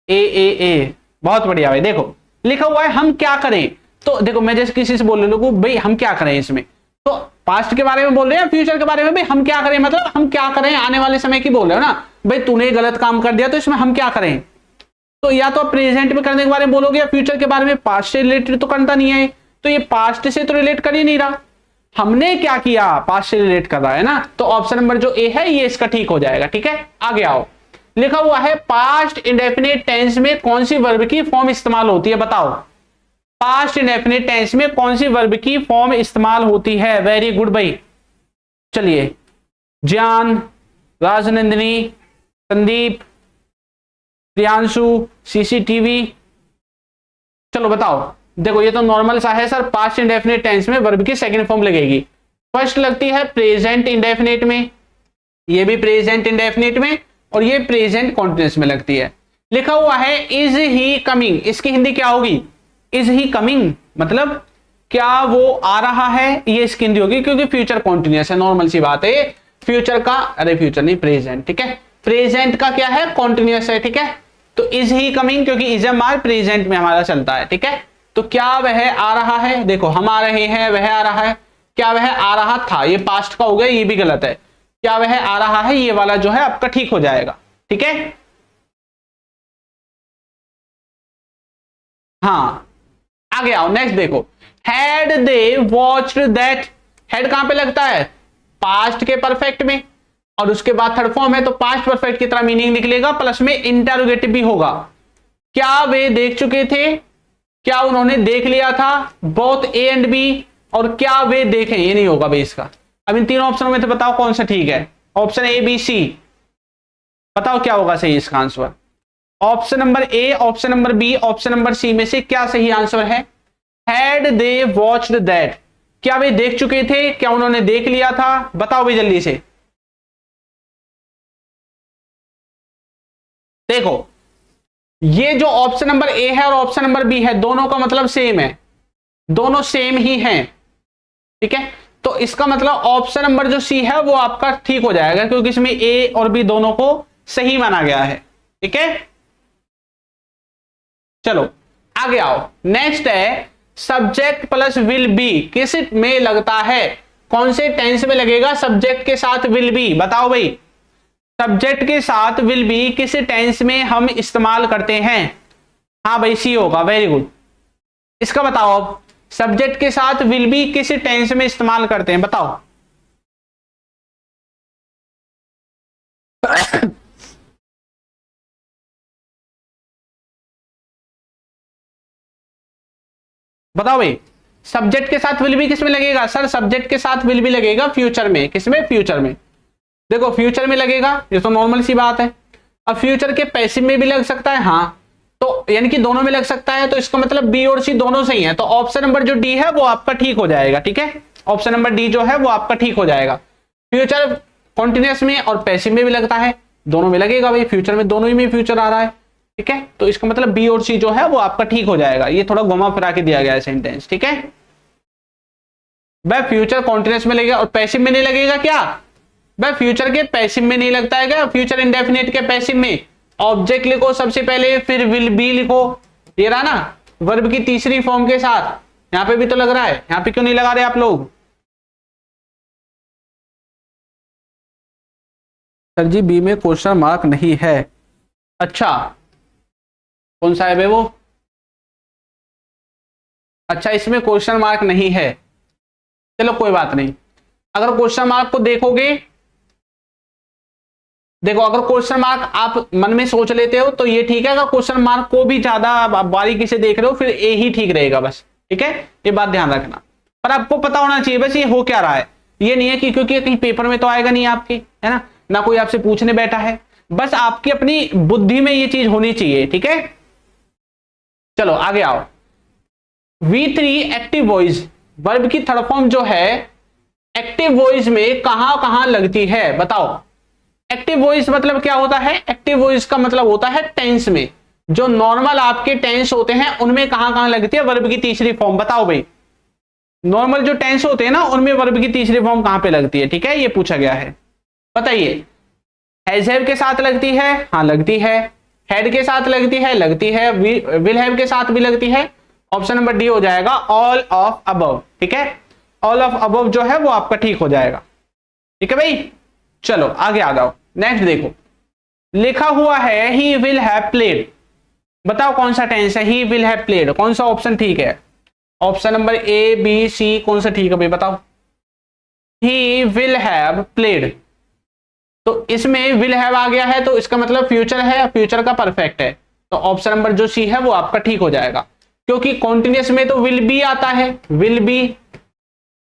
Speaker 1: ए बहुत बढ़िया भाई। देखो लिखा हुआ है हम क्या करें, तो देखो मैं जैसे किसी से बोल रहा हूं भाई हम क्या करें इसमें, तो पास्ट के बारे में बोल रहे हैं, फ्यूचर के बारे में भाई हम क्या करें, मतलब हम क्या करें आने वाले समय की बोल रहे हो ना भाई। तूने गलत काम कर दिया तो इसमें हम क्या करें। तो या तो प्रेजेंट में करने के बारे में बोलोगे या फ्यूचर के बारे में। पास्ट से रिलेटेड तो करता नहीं है, तो ये पास्ट से तो रिलेट कर ही नहीं रहा। हमने क्या किया, पास्ट से रिलेट कर रहा है ना। तो ऑप्शन नंबर जो ए है ये इसका ठीक हो जाएगा, ठीक है। आगे आओ, लिखा हुआ है पास्ट इंडेफिनिट टेंस में कौन सी वर्ब की फॉर्म इस्तेमाल होती है। बताओ पास्ट इंडेफिनिट टेंस में कौन सी वर्ब की फॉर्म इस्तेमाल होती है? वेरी गुड भाई। चलिए, ज्ञान, राजनंदिनी, संदीप, प्रियांशु, सीसीटीवी, चलो बताओ। देखो ये तो नॉर्मल सा है सर, पास्ट इंडेफिनिट टेंस में वर्ब की सेकंड फॉर्म लगेगी। फर्स्ट लगती है प्रेजेंट इंडेफिनिट में, ये भी प्रेजेंट इंडेफिनिट में, और ये प्रेजेंट कॉन्टिन्यूअस में लगती है। लिखा हुआ है इज ही कमिंग, इसकी हिंदी क्या होगी? इज ही कमिंग मतलब क्या वो आ रहा है, ये इसकी हिंदी होगी, क्योंकि फ्यूचर कॉन्टिन्यूअस है, नॉर्मल सी बात है। फ्यूचर का, अरे फ्यूचर नहीं, प्रेजेंट, ठीक है। प्रेजेंट का क्या है? कॉन्टिन्यूअस है, ठीक है। तो इज ही कमिंग, क्योंकि इज हमारा प्रेजेंट में हमारा चलता है, ठीक है। तो क्या वह आ रहा है? देखो हम आ रहे हैं, वह आ रहा है। क्या वह आ रहा था, ये पास्ट का हो गया, ये भी गलत है। क्या वह आ रहा है, ये वाला जो है आपका ठीक हो जाएगा, ठीक है। हाँ, आगे आओ, नेक्स्ट देखो। Had they watched that, had कहां पे लगता है? पास्ट के परफेक्ट में, और उसके बाद थर्ड फॉर्म है तो पास्ट परफेक्ट की तरह मीनिंग निकलेगा, प्लस में इंटरोगेटिव भी होगा। क्या वे देख चुके थे? क्या उन्होंने देख लिया था? बोथ ए एंड बी, और क्या वे देखें, ये नहीं होगा भाई इसका। अब इन तीनों ऑप्शनों में से बताओ कौन सा ठीक है। ऑप्शन ए, बी, सी, बताओ क्या होगा सही इसका answer. Option number A, option number B, option number C में से क्या सही आंसर है? हैड दे वॉच्ड दैट, क्या वे देख चुके थे? क्या उन्होंने देख लिया था? बताओ भाई जल्दी से। देखो ये जो ऑप्शन नंबर ए है और ऑप्शन नंबर बी है, दोनों का मतलब सेम है, दोनों सेम ही हैं, ठीक है। तो इसका मतलब ऑप्शन नंबर जो सी है वो आपका ठीक हो जाएगा, क्योंकि इसमें ए और बी दोनों को सही माना गया है, ठीक है। चलो आगे आओ, नेक्स्ट है सब्जेक्ट प्लस विल बी किस में लगता है? कौन से टेंस में लगेगा सब्जेक्ट के साथ विल बी? बताओ भाई, सब्जेक्ट के साथ विल बी किस टेंस में हम इस्तेमाल करते हैं? हाँ भाई सी होगा, वेरी गुड। इसका बताओ अब, सब्जेक्ट के साथ विल बी किस टेंस में इस्तेमाल करते हैं, बताओ। बताओ भाई, सब्जेक्ट के साथ विल बी किस में लगेगा? सर सब्जेक्ट के साथ विल बी लगेगा फ्यूचर में, किसमें? फ्यूचर में। देखो फ्यूचर में लगेगा, ये तो नॉर्मल सी बात है। अब फ्यूचर के पैसिव में भी लग सकता है, हाँ, तो यानी कि दोनों में लग सकता है, तो इसका मतलब बी और सी दोनों सही है। तो ऑप्शन नंबर जो डी है वो आपका ठीक हो जाएगा, ठीक है। ऑप्शन नंबर डी जो है वो आपका ठीक हो जाएगा। फ्यूचर कॉन्टिन्यूअस में और पैसिव में भी लगता है, दोनों में लगेगा भाई, फ्यूचर में दोनों ही में फ्यूचर आ रहा है, ठीक है। तो इसका मतलब बी और सी जो है वो आपका ठीक हो जाएगा। ये थोड़ा घुमा फिरा के दिया गया है सेंटेंस, ठीक है। भाई फ्यूचर कॉन्टिन्यूअस में लगेगा और पैसिव में नहीं लगेगा क्या? भाई फ्यूचर के पैसिव में नहीं लगता है क्या? फ्यूचर इंडेफिनिट के पैसिव में ऑब्जेक्ट लिखो सबसे पहले, फिर विल बी लिखो, ये रहा ना वर्ब की तीसरी फॉर्म के साथ। यहां पे भी तो लग रहा है, यहां पे क्यों नहीं लगा रहे आप लोग? सर जी बी में क्वेश्चन मार्क नहीं है। अच्छा कौन सा है बे वो? अच्छा इसमें क्वेश्चन मार्क नहीं है, चलो कोई बात नहीं। अगर क्वेश्चन मार्क को देखोगे, देखो अगर क्वेश्चन मार्क आप मन में सोच लेते हो तो ये ठीक है, अगर क्वेश्चन मार्क को भी ज्यादा बारीकी से देख रहे हो फिर ए ही ठीक रहेगा बस, ठीक है। ये बात ध्यान रखना, पर आपको पता होना चाहिए बस ये हो क्या रहा है। ये नहीं है कि क्योंकि कहीं पेपर में तो आएगा नहीं आपके, है ना, ना कोई आपसे पूछने बैठा है, बस आपकी अपनी बुद्धि में ये चीज होनी चाहिए, ठीक है। चलो आगे आओ। V3 एक्टिव वॉइस, वर्ब की थर्ड फॉर्म जो है एक्टिव वॉइस में कहां कहां लगती है, बताओ। एक्टिव वॉइस मतलब क्या होता है? एक्टिव वॉइस का मतलब होता है टेंस में, जो नॉर्मल आपके टेंस होते हैं उनमें कहां कहां लगती है वर्ब की तीसरी फॉर्म, बताओ भाई। नॉर्मल जो टेंस होते हैं ना उनमें वर्ब की तीसरी फॉर्म कहां पे लगती है, ठीक है, ये पूछा गया है, बताइए। हैज हैव के साथ लगती है, हाँ लगती है। हैड के साथ लगती है, लगती है। विल हैव के साथ भी लगती है। ऑप्शन नंबर डी हो जाएगा, ऑल ऑफ अबव, ठीक है। ऑल ऑफ अबव जो है वो आपका ठीक हो जाएगा, ठीक है भाई। चलो आगे आ जाओ, नेक्स्ट देखो। लिखा हुआ है ही विल हैव प्लेड, बताओ कौन सा टेंस है? ही विल हैव प्लेड, कौन सा ऑप्शन ठीक है? Option number A B C कौन सा ठीक है भाई बताओ। ही विल हैव प्लेड, तो इसमें विल हैव आ गया है तो इसका मतलब फ्यूचर है, फ्यूचर का परफेक्ट है, तो ऑप्शन नंबर जो सी है वो आपका ठीक हो जाएगा, क्योंकि कॉन्टिन्यूस में तो विल बी आता है, विल बी,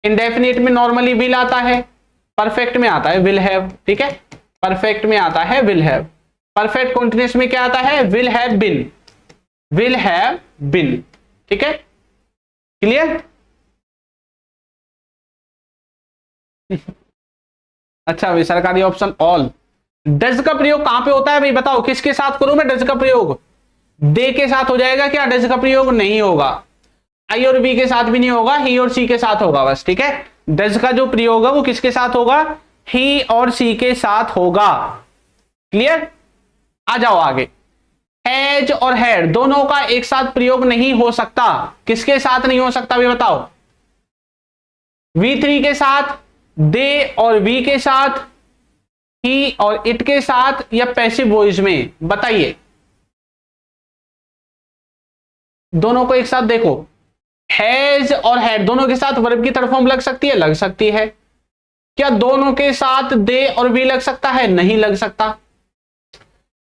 Speaker 1: इंडेफिनिट में नॉर्मली विल आता है, परफेक्ट में आता है विल हैव, ठीक है, परफेक्ट में आता है विल हैव, परफेक्ट कॉन्टिन्यूस में क्या आता है, will have been, will have been, ठीक है, क्लियर। अच्छा भाई, सरकारी ऑप्शन ऑल। डज का प्रयोग कहां पे होता है भाई, बताओ किसके साथ करूं मैं डज का प्रयोग, दे के साथ हो जाएगा क्या, डज का प्रयोग नहीं होगा, आई और बी के साथ भी नहीं होगा, ही और सी के साथ होगा बस, ठीक है। डज का जो प्रयोग है वो किसके साथ होगा, ही और सी के साथ होगा, क्लियर। आ जाओ आगे, हैज और हैड दोनों का एक साथ प्रयोग नहीं हो सकता, किसके साथ नहीं हो सकता भी बताओ, V3 के साथ, दे और वी के साथ, ही और इट के साथ, या पैसिव वॉइस में, बताइए। दोनों को एक साथ देखो, हैज और हैड दोनों के साथ वर्ब की थर्ड फॉर्म लग सकती है, लग सकती है। क्या दोनों के साथ दे और वी लग सकता है, नहीं लग सकता,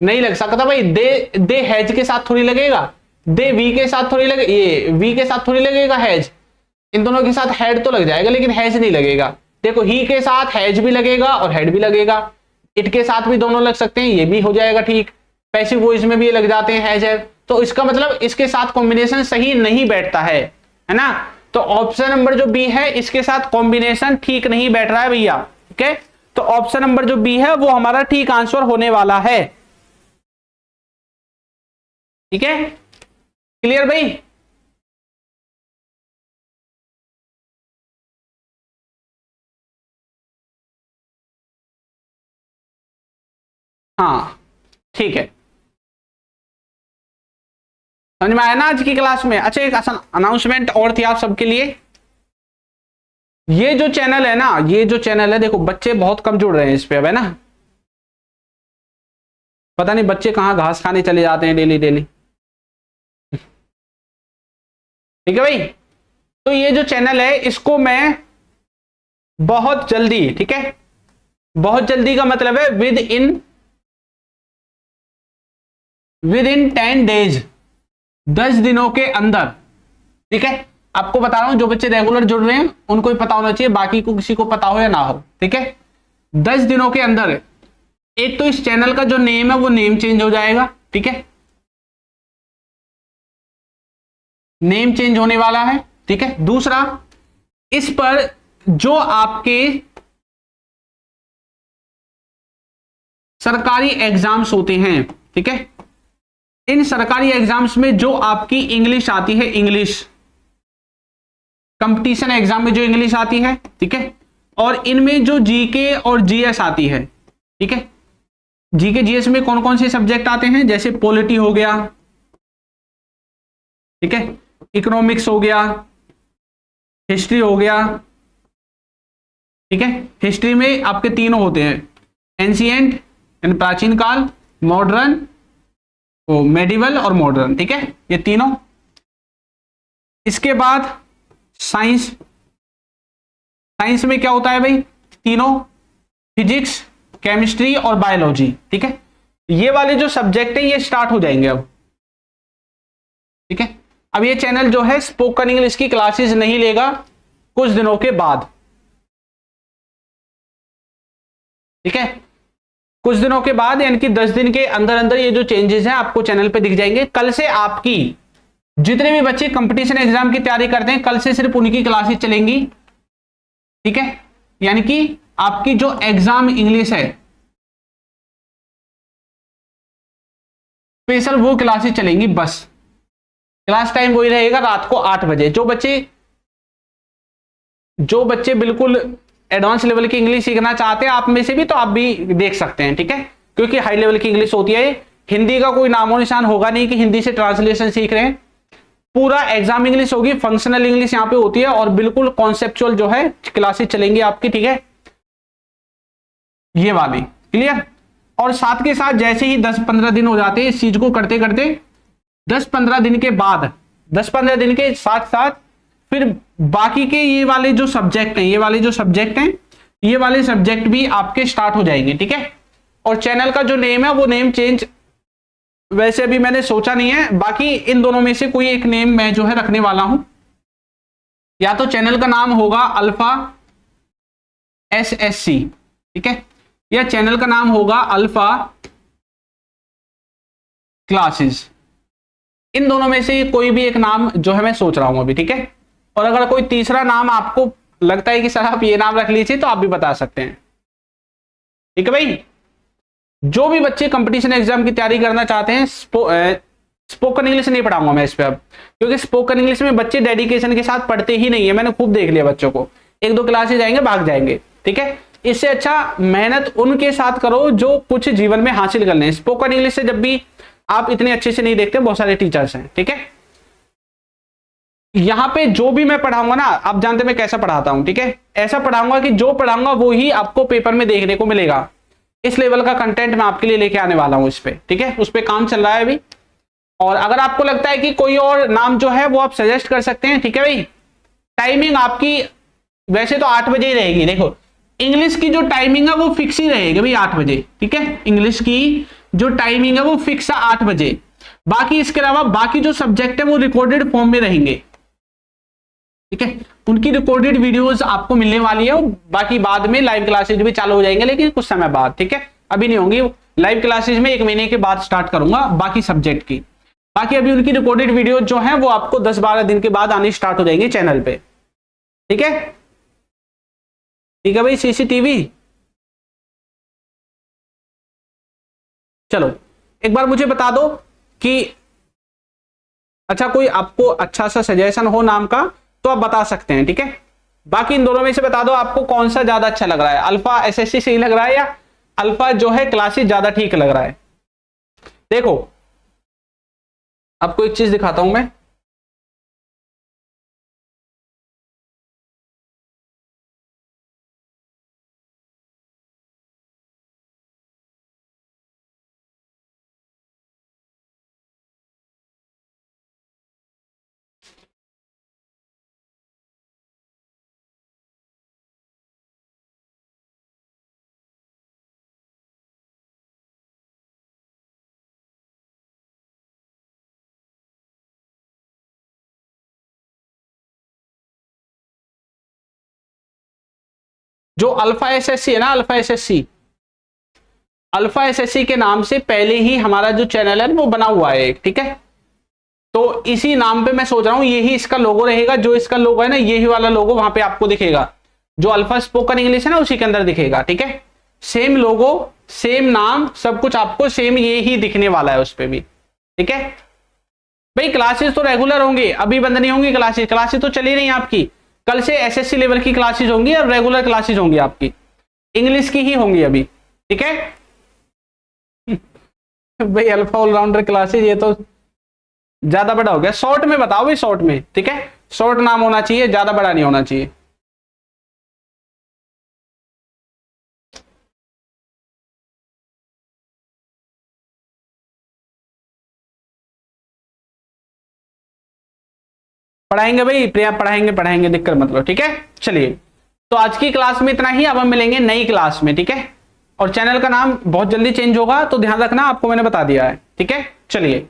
Speaker 1: नहीं लग सकता भाई। दे हैज के साथ थोड़ी लगेगा, दे वी के साथ थोड़ी लगे, ये वी के साथ थोड़ी लगेगा हैज, इन दोनों के साथ हैड तो लग जाएगा लेकिन हैज नहीं लगेगा। देखो ही के साथ हैज भी लगेगा और हैड भी लगेगा, इट के साथ भी दोनों लग सकते हैं, ये भी हो जाएगा ठीक, पैसिव वॉइस में भी लग जाते हैं हैज हैव, तो इसका मतलब इसके साथ कॉम्बिनेशन सही नहीं बैठता है ना। तो ऑप्शन नंबर जो बी है इसके साथ कॉम्बिनेशन ठीक नहीं बैठ रहा है भैया, ठीक है। तो ऑप्शन नंबर जो बी है वो हमारा ठीक आंसर होने वाला है, ठीक है, क्लियर भाई। हाँ ठीक है, समझ में आया ना आज की क्लास में। अच्छा एक अनाउंसमेंट और थी आप सबके लिए, ये जो चैनल है ना, ये जो चैनल है देखो बच्चे बहुत कम जुड़ रहे हैं इस पे अब, है ना, पता नहीं बच्चे कहाँ घास खाने चले जाते हैं डेली डेली, ठीक है भाई। तो ये जो चैनल है इसको मैं बहुत जल्दी, ठीक है, बहुत जल्दी का मतलब है विद इन 10 डेज, 10 दिनों के अंदर, ठीक है। आपको बता रहा हूं जो बच्चे रेगुलर जुड़ रहे हैं उनको ही पता होना चाहिए, बाकी को किसी को पता हो या ना हो, ठीक है। 10 दिनों के अंदर एक तो इस चैनल का जो नेम है वो नेम चेंज हो जाएगा, ठीक है, नेम चेंज होने वाला है, ठीक है। दूसरा, इस पर जो आपके सरकारी एग्जाम्स होते हैं, ठीक है, इन सरकारी एग्जाम्स में जो आपकी इंग्लिश आती है, इंग्लिश कंपटीशन एग्जाम में जो इंग्लिश आती है, ठीक है, और इनमें जो जीके और जीएस आती है, ठीक है। जीके जीएस में कौन कौन से सब्जेक्ट आते हैं, जैसे पॉलिटी हो गया, ठीक है, इकोनॉमिक्स हो गया, हिस्ट्री हो गया, ठीक है। हिस्ट्री में आपके तीनों होते हैं, एंशिएंट यानी प्राचीन काल, मॉडर्न मेडिवल और मॉडर्न, ठीक है, ये तीनों। इसके बाद साइंस, साइंस में क्या होता है भाई, तीनों, फिजिक्स, केमिस्ट्री और बायोलॉजी, ठीक है। ये वाले जो सब्जेक्ट है ये स्टार्ट हो जाएंगे अब, ठीक है। अब ये चैनल जो है स्पोकन इंग्लिश की क्लासेस नहीं लेगा कुछ दिनों के बाद, ठीक है, कुछ दिनों के बाद, यानी कि 10 दिन के अंदर अंदर ये जो चेंजेस हैं आपको चैनल पे दिख जाएंगे। कल से आपकी जितने भी बच्चे कंपटीशन एग्जाम की तैयारी करते हैं कल से सिर्फ उनकी क्लासेस चलेंगी, ठीक है, यानी कि आपकी जो एग्जाम इंग्लिश है स्पेशल वो क्लासेस चलेंगी बस। क्लास टाइम वही रहेगा रात को 8 बजे। जो बच्चे बिल्कुल एडवांस लेवल की इंग्लिश सीखना चाहते हैं आप में से भी, तो आप भी देख सकते हैं, ठीक है, क्योंकि हाई लेवल की इंग्लिश होती है। हिंदी का कोई नामो निशान होगा नहीं कि हिंदी से ट्रांसलेशन सीख रहे हैं, पूरा एग्जाम इंग्लिश होगी, फंक्शनल इंग्लिश यहाँ पे होती है और बिल्कुल कॉन्सेप्चुअल जो है क्लासेस चलेंगी आपकी, ठीक है, ये वाली, क्लियर। और साथ के साथ जैसे ही 10-15 दिन हो जाते हैं इस चीज को करते करते, 10-15 दिन के बाद, 10-15 दिन के साथ साथ फिर बाकी के ये वाले जो सब्जेक्ट हैं, ये वाले सब्जेक्ट भी आपके स्टार्ट हो जाएंगे, ठीक है। और चैनल का जो नेम है वो नेम चेंज वैसे अभी मैंने सोचा नहीं है, बाकी इन दोनों में से कोई एक नेम मैं जो है रखने वाला हूं। या तो चैनल का नाम होगा अल्फा SSC, ठीक है, या चैनल का नाम होगा अल्फा क्लासेस। इन दोनों में से कोई भी एक नाम जो है मैं सोच रहा हूं अभी, ठीक है। और अगर कोई तीसरा नाम आपको लगता है कि सर आप ये नाम रख लीजिए तो आप भी बता सकते हैं, ठीक है भाई। जो भी बच्चे कंपटीशन एग्जाम की तैयारी करना चाहते हैं, स्पोकन इंग्लिश नहीं पढ़ाऊंगा मैं इस पे अब, क्योंकि स्पोकन इंग्लिश में बच्चे डेडिकेशन के साथ पढ़ते ही नहीं है। मैंने खूब देख लिया बच्चों को, 1-2 क्लासेस जाएंगे भाग जाएंगे, ठीक है। इससे अच्छा मेहनत उनके साथ करो जो कुछ जीवन में हासिल कर लें। स्पोकन इंग्लिश से जब भी आप इतने अच्छे से नहीं देखते, बहुत सारे टीचर्स हैं, ठीक है। यहां पे जो भी मैं पढ़ाऊंगा ना, आप जानते मैं कैसा पढ़ाता हूं, ठीक है। ऐसा पढ़ाऊंगा कि जो पढ़ाऊंगा वो ही आपको पेपर में देखने को मिलेगा। इस लेवल का कंटेंट मैं आपके लिए लेके आने वाला हूं इस पे, ठीक है। उस पे काम चल रहा है अभी। और अगर आपको लगता है कि कोई और नाम जो है वो आप सजेस्ट कर सकते हैं, ठीक है भाई। टाइमिंग आपकी वैसे तो 8 बजे ही रहेगी। देखो इंग्लिश की जो टाइमिंग है वो फिक्स ही रहेगी भाई, 8 बजे, ठीक है। इंग्लिश की जो टाइमिंग है वो फिक्स है 8 बजे। बाकी इसके अलावा बाकी जो सब्जेक्ट है वो रिकॉर्डेड फॉर्म में रहेंगे, ठीक है। उनकी रिकॉर्डेड वीडियोस आपको मिलने वाली है। बाकी बाद में लाइव क्लासेज भी चालू हो जाएंगे, लेकिन कुछ समय बाद, ठीक है। अभी नहीं होंगी लाइव क्लासेज में, 1 महीने के बाद स्टार्ट करूंगा बाकी सब्जेक्ट की। बाकी अभी उनकी रिकॉर्डेड वीडियो जो है वो आपको 10-12 दिन के बाद आनी स्टार्ट हो जाएंगे चैनल पे, ठीक है। ठीक है भाई। CCTV चलो एक बार मुझे बता दो कि अच्छा कोई आपको अच्छा सा सजेशन हो नाम का तो आप बता सकते हैं, ठीक है। बाकी इन दोनों में से बता दो आपको कौन सा ज्यादा अच्छा लग रहा है, अल्फा SSC सही लग रहा है या अल्फा जो है क्लासेस ज्यादा ठीक लग रहा है। देखो आपको एक चीज दिखाता हूं मैं, जो अल्फा SSC है ना, अल्फा SSC के नाम से पहले ही हमारा जो चैनल है वो बना हुआ है, ठीक है। तो इसी नाम पे मैं सोच रहा हूं यही इसका लोगो रहेगा। जो इसका लोगो है ना, यही वाला लोगो वहां पे आपको दिखेगा, जो अल्फा स्पोकन इंग्लिश है ना उसी के अंदर दिखेगा, ठीक है। सेम लोगो, सेम नाम, सब कुछ आपको सेम ये ही दिखने वाला है उस पर भी, ठीक है भाई। क्लासेस तो रेगुलर होंगे, अभी बंद नहीं होंगी क्लासेस। क्लासेस तो चली रही आपकी, कल से SSC लेवल की क्लासेस होंगी और रेगुलर क्लासेस होंगी आपकी, इंग्लिश की ही होंगी अभी, ठीक है भाई। अल्फा ऑलराउंडर क्लासेस ये तो ज्यादा बड़ा हो गया। शॉर्ट में बताओ भाई, शॉर्ट में, ठीक है। शॉर्ट नाम होना चाहिए, ज्यादा बड़ा नहीं होना चाहिए। पढ़ाएंगे भाई प्रिया, पढ़ाएंगे दिक्कत मतलब, ठीक है। चलिए तो आज की क्लास में इतना ही। अब हम मिलेंगे नई क्लास में, ठीक है। और चैनल का नाम बहुत जल्दी चेंज होगा तो ध्यान रखना, आपको मैंने बता दिया है, ठीक है। चलिए।